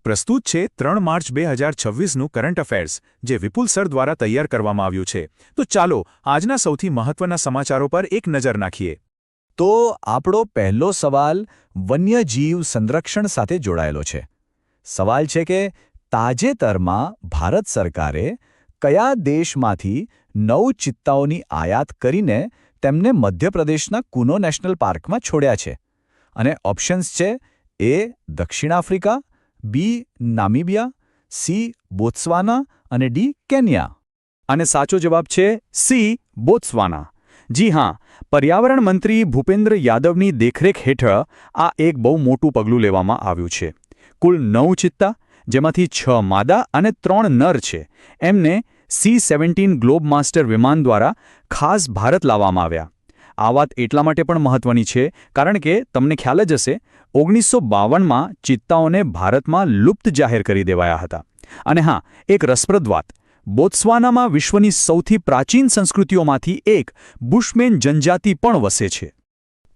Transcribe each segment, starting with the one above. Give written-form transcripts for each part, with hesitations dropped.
પ્રસ્તુત છે 3 March 2026નું current affairs, જે વિપુલ સર દ્વારા તૈયાર કરવામાં આવ્યું છે. તો ચાલો આજના સૌથી મહત્વના સમાચારો પર એક નજર નાખીએ. તો આપણો પહેલો સવાલ વન્યજીવ સંરક્ષણ સાથે જોડાયેલો છે. સવાલ છે કે તાજેતરમાં ભારત સરકારે કયા દેશમાંથી 9 ચિત્તાઓની આયાત કરીને તેમને મધ્યપ્રદેશના કુનો નેશનલ પાર્કમાં છોડ્યા છે? અને ઓપ્શન્સ છે: એ દક્ષિણ આફ્રિકા, બી નામિબિયા, સી બોત્સવાના અને ડી કેન્યા. અને સાચો જવાબ છે સી બોત્સવાના. જી હા, પર્યાવરણ મંત્રી ભૂપેન્દ્ર યાદવની દેખરેખ હેઠળ આ એક બહુ મોટું પગલું લેવામાં આવ્યું છે. કુલ 9 ચિત્તા, જેમાંથી 6 માદા અને 3 નર છે, એમને C-17 ગ્લોબ માસ્ટર વિમાન દ્વારા ખાસ ભારત લાવવામાં આવ્યા. આ વાત એટલા માટે પણ મહત્વની છે કારણ કે તમને ખ્યાલ જ હશે, 1952માં ચિત્તાઓને ભારતમાં લુપ્ત જાહેર કરી દેવાયા હતા. અને હા, એક રસપ્રદ વાત, બોત્સવાનામાં વિશ્વની સૌથી પ્રાચીન સંસ્કૃતિઓમાંથી એક બુશમેન જનજાતિ પણ વસે છે.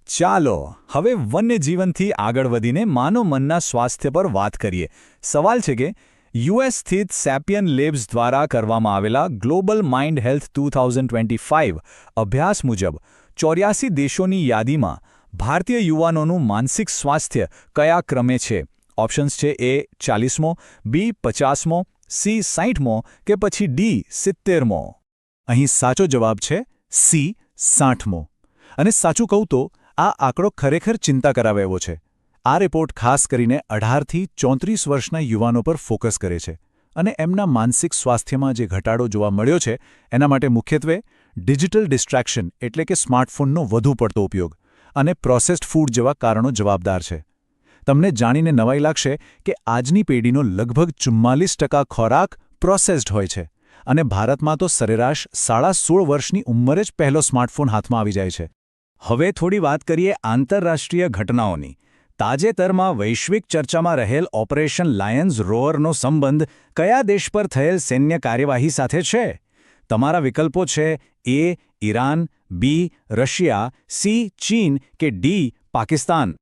ચાલો હવે વન્યજીવનથી આગળ વધીને માનવ-મનના સ્વાસ્થ્ય પર વાત કરીએ. સવાલ છે કે યુએસ સ્થિત સેપિયન લેબ્સ દ્વારા કરવામાં આવેલા ગ્લોબલ માઇન્ડ હેલ્થ 2025 અભ્યાસ મુજબ 84 દેશોની યાદીમાં ભારતીય યુવાનોનું માનસિક સ્વાસ્થ્ય કયા ક્રમે છે? ઓપ્શન્સ છે: એ 40મો, બી 50મો, સી 60મો કે પછી ડી 70મો. અહીં સાચો જવાબ છે સી 60મો. અને સાચું કહું તો આ આંકડો ખરેખર ચિંતા કરાવે એવો છે. આ રિપોર્ટ ખાસ કરીને 18થી 34 વર્ષના યુવાનો પર ફોકસ કરે છે અને એમના માનસિક સ્વાસ્થ્યમાં જે ઘટાડો જોવા મળ્યો છે એના માટે મુખ્યત્વે ડિજિટલ ડિસ્ટ્રેક્શન એટલે કે સ્માર્ટફોનનો વધુ પડતો ઉપયોગ અને પ્રોસેસ્ડ ફૂડ જેવા કારણો જવાબદાર છે. તમને જાણીને નવાઈ લાગશે કે આજની પેઢીનો લગભગ 44% ખોરાક પ્રોસેસ્ડ હોય છે અને ભારતમાં તો સરેરાશ 16.5 વર્ષની ઉંમરે જ પહેલો સ્માર્ટફોન હાથમાં આવી જાય છે. હવે થોડી વાત કરીએ આંતરરાષ્ટ્રીય ઘટનાઓની. તાજેતરમાં વૈશ્વિક ચર્ચામાં રહેલ ઓપરેશન લાયન્સ રોઅરનો સંબંધ કયા દેશ પર થયેલ સૈન્ય કાર્યવાહી સાથે છે? તમારા વિકલ્પો છે: એ ઈરાન, બી રશિયા, સી ચીન કે ડી પાકિસ્તાન.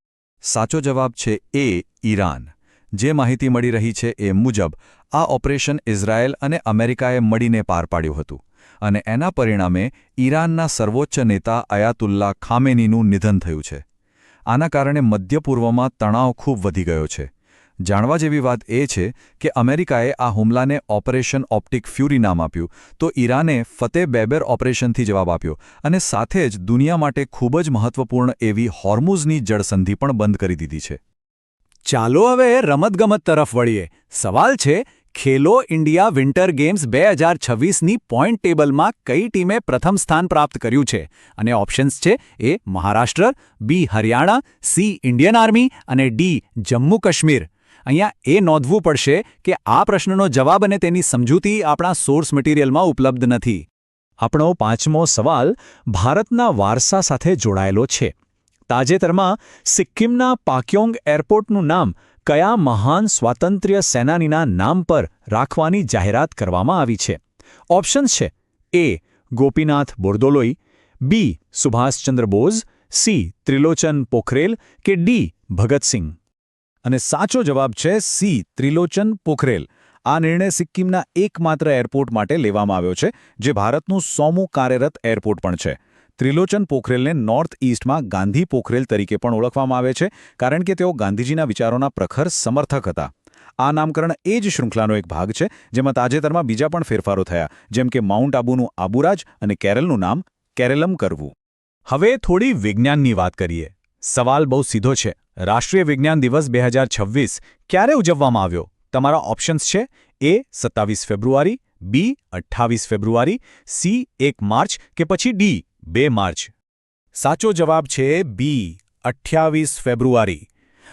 સાચો જવાબ છે એ ઈરાન. જે માહિતી મળી રહી છે એ મુજબ આ ઓપરેશન ઇઝરાયેલ અને અમેરિકાએ મળીને પાર પાડ્યું હતું અને એના પરિણામે ઈરાનના સર્વોચ્ચ નેતા અયાતુલ્લા ખામેનીનું નિધન થયું છે. આના કારણે મધ્ય પૂર્વમાં તણાવ ખૂબ વધી ગયો છે. જાણવા જેવી વાત એ છે કે અમેરિકાએ આ હુમલાને ઓપરેશન ઓપ્ટિક ફ્યુરી નામ આપ્યું, તો ઈરાને ફતેહ બેબર ઓપરેશનથી જવાબ આપ્યો અને સાથે જ દુનિયા માટે ખૂબ જ મહત્વપૂર્ણ એવી હોર્મુઝની જળસંધિ પણ બંધ કરી દીધી છે. ચાલો હવે રમતગમત તરફ વળીએ. સવાલ છે: ખેલો ઇન્ડિયા વિન્ટર ગેમ્સ 2026ની પોઈન્ટ ટેબલમાં કઈ ટીમે પ્રથમ સ્થાન પ્રાપ્ત કર્યું છે? અને ઓપ્શન્સ છે: એ મહારાષ્ટ્ર, બી હરિયાણા, સી ઇન્ડિયન આર્મી અને ડી જમ્મુ કાશ્મીર. અહીંયા એ નોંધવું પડશે કે આ પ્રશ્નનો જવાબ અને તેની સમજૂતી આપણા સોર્સ મટીરિયલમાં ઉપલબ્ધ નથી. આપણો 5મો સવાલ ભારતના વારસા સાથે જોડાયેલો છે. તાજેતરમાં સિક્કિમના પાક્યોંગ એરપોર્ટનું નામ કયા મહાન સ્વાતંત્ર્ય સેનાનીના નામ પર રાખવાની જાહેરાત કરવામાં આવી છે? ઓપ્શન્સ છે: એ ગોપીનાથ બોરદોલોઈ, બી સુભાષચંદ્ર બોઝ, સી ત્રિલોચન પોખરેલ કે ડી ભગતસિંહ. અને સાચો જવાબ છે સી ત્રિલોચન પોખરેલ. આ નિર્ણય સિક્કિમના એકમાત્ર એરપોર્ટ માટે લેવામાં આવ્યો છે, જે ભારતનું 100મું કાર્યરત એરપોર્ટ પણ છે. ત્રિલોચન પોખરેલને નોર્થ ઇસ્ટમાં ગાંધી પોખરેલ તરીકે પણ ઓળખવામાં આવે છે કારણ કે તેઓ ગાંધીજીના વિચારોના પ્રખર સમર્થક હતા. આ નામકરણ એ જ શૃંખલાનો એક ભાગ છે જેમાં તાજેતરમાં બીજા પણ ફેરફારો થયા, જેમ કે માઉન્ટ આબુનું આબુરાજ અને કેરળનું નામ કેરેલમ કરવું. હવે થોડી વિજ્ઞાનની વાત કરીએ. સવાલ બહુ સીધો છે. રાષ્ટ્રીય વિજ્ઞાન દિવસ 2026 ક્યારે ઉજવવામાં આવ્યો? તમારા ઓપ્શન્સ છે: એ 27 ફેબ્રુઆરી, બી 28 ફેબ્રુઆરી, સી 1 માર્ચ કે પછી ડી 2 માર્ચ. સાચો જવાબ છે બી 28 ફેબ્રુઆરી.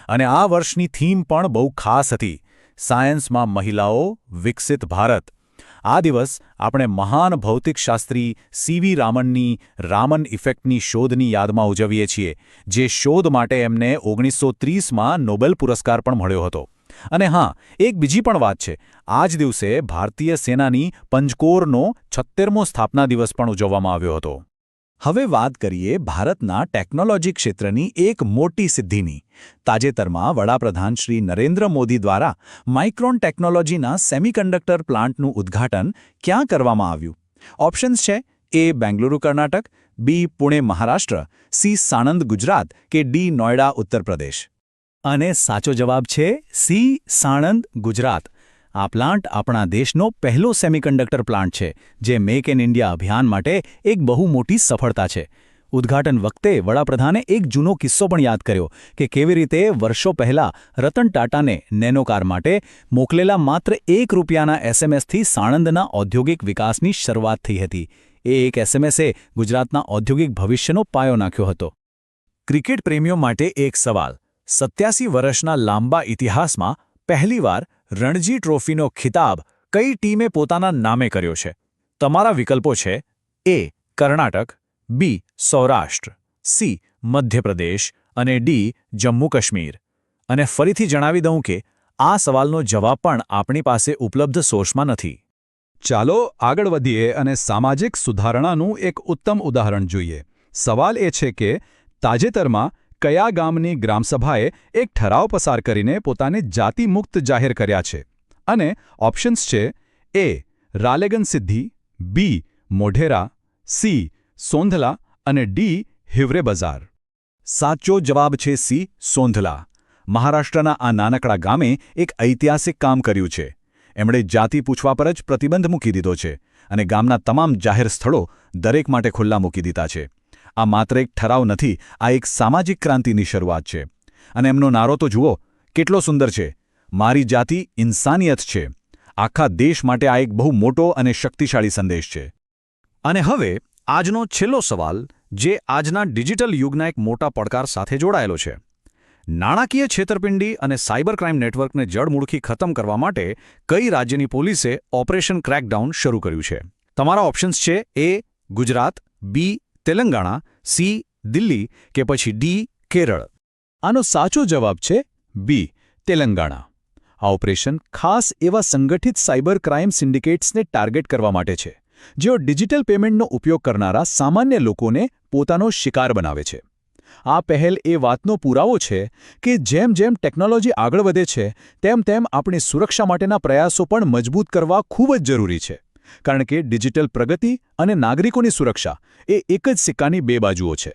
અને આ વર્ષની થીમ પણ બહુ ખાસ હતી: સાયન્સમાં મહિલાઓ, વિકસિત ભારત. આ દિવસ આપણે મહાન ભૌતિકશાસ્ત્રી સીવી રામનની રામન ઇફેક્ટની શોધની યાદમાં ઉજવીએ છીએ, જે શોધ માટે એમને 1930માં નોબેલ પુરસ્કાર પણ મળ્યો હતો. અને હા, એક બીજી પણ વાત છે. આ જ દિવસે ભારતીય સેનાની પંજકોરનો 76મો સ્થાપના દિવસ પણ ઉજવવામાં આવ્યો હતો. હવે વાત કરીએ ભારતના ટેકનોલોજી ક્ષેત્રની એક મોટી સિદ્ધિની. તાજેતરમાં વડાપ્રધાન શ્રી નરેન્દ્ર મોદી દ્વારા માઇક્રોન ટેકનોલોજીના સેમિકન્ડક્ટર પ્લાન્ટનું ઉદ્ઘાટન ક્યાં કરવામાં આવ્યું? ઓપ્શન્સ છે: એ બેંગલુરુ કર્ણાટક, બી પુણે મહારાષ્ટ્ર, સી સાણંદ ગુજરાત કે ડી નોઈડા ઉત્તર પ્રદેશ. અને સાચો જવાબ છે સી સાણંદ ગુજરાત. આ પ્લાન્ટ આપણા દેશનો પહેલો સેમિકન્ડક્ટર પ્લાન્ટ છે, જે મેક ઇન ઇન્ડિયા અભિયાન માટે એક બહુ મોટી સફળતા છે. ઉદ્ઘાટન વખતે વડાપ્રધાને એક જૂનો કિસ્સો પણ યાદ કર્યો કે કેવી રીતે વર્ષો પહેલા રતન ટાટાને નેનો કાર માટે મોકલેલા માત્ર ₹1ના એસએમએસથી સાણંદના ઔદ્યોગિક વિકાસની શરૂઆત થઈ હતી. એ એક એસએમએસે ગુજરાતના ઔદ્યોગિક ભવિષ્યનો પાયો નાખ્યો હતો. ક્રિકેટ પ્રેમીઓ માટે એક સવાલ. 87 વર્ષના લાંબા ઇતિહાસમાં પહેલીવાર રણજી ટ્રોફીનો ખિતાબ કઈ ટીમે પોતાના નામે કર્યો છે? તમારા વિકલ્પો છે: એ કર્ણાટક, બી સૌરાષ્ટ્ર, સી મધ્યપ્રદેશ અને ડી જમ્મુ કાશ્મીર. અને ફરીથી જણાવી દઉં કે આ સવાલનો જવાબ પણ આપણી પાસે ઉપલબ્ધ સોર્સમાં નથી. ચાલો આગળ વધીએ અને સામાજિક સુધારણાનું એક ઉત્તમ ઉદાહરણ જોઈએ. સવાલ એ છે કે તાજેતરમાં કયા ગામની ગ્રામસભાએ એક ઠરાવ પસાર કરીને પોતાને જાતિમુક્ત જાહેર કર્યા છે? અને ઓપ્શન્સ છે: એ રાલેગન સિદ્ધી, બી મોઢેરા, સી સોંધલા અને ડી હિવરે બજાર. સાચો જવાબ છે સી સોંધલા. મહારાષ્ટ્રના આ નાનકડા ગામે એક ઐતિહાસિક કામ કર્યું છે. એમણે જાતિ પૂછવા પર જ પ્રતિબંધ મૂકી દીધો છે અને ગામના તમામ જાહેર સ્થળો દરેક માટે ખુલ્લા મૂકી દીધા છે. આ માત્ર એક ઠરાવ નથી, આ એક સામાજિક ક્રાંતિની શરૂઆત છે. અને એમનો નારો તો જુઓ, કેટલો સુંદર છે: મારી જાતિ ઇન્સાનિયત છે. આખા દેશ માટે આ એક બહુ મોટો અને શક્તિશાળી સંદેશ છે. અને હવે આજનો છેલ્લો સવાલ, જે આજના ડિજિટલ યુગના એક મોટા પડકાર સાથે જોડાયેલો છે. નાણાકીય છેતરપિંડી અને સાયબર ક્રાઇમ નેટવર્કને જડમૂળથી ખતમ કરવા માટે કઈ રાજ્યની પોલીસે ઓપરેશન ક્રેકડાઉન શરૂ કર્યું છે? તમારા ઓપ્શન્સ છે: એ ગુજરાત, બી તેલંગાણા, સી દિલ્હી કે પછી ડી કેરળ. આનો સાચો જવાબ છે બી તેલંગાણા. આ ઓપરેશન ખાસ એવા સંગઠિત સાયબર ક્રાઇમ સિન્ડિકેટ્સને ટાર્ગેટ કરવા માટે છે, જેઓ ડિજિટલ પેમેન્ટનો ઉપયોગ કરનારા સામાન્ય લોકોને પોતાનો શિકાર બનાવે છે. આ પહેલ એ વાતનો પુરાવો છે કે જેમ જેમ ટેકનોલોજી આગળ વધે છે તેમ તેમ આપણી સુરક્ષા માટેના પ્રયાસો પણ મજબૂત કરવા ખૂબ જ જરૂરી છે. કારણ કે ડિજિટલ પ્રગતિ અને નાગરિકોની સુરક્ષા એ એક જ સિક્કાની બે બાજુઓ છે.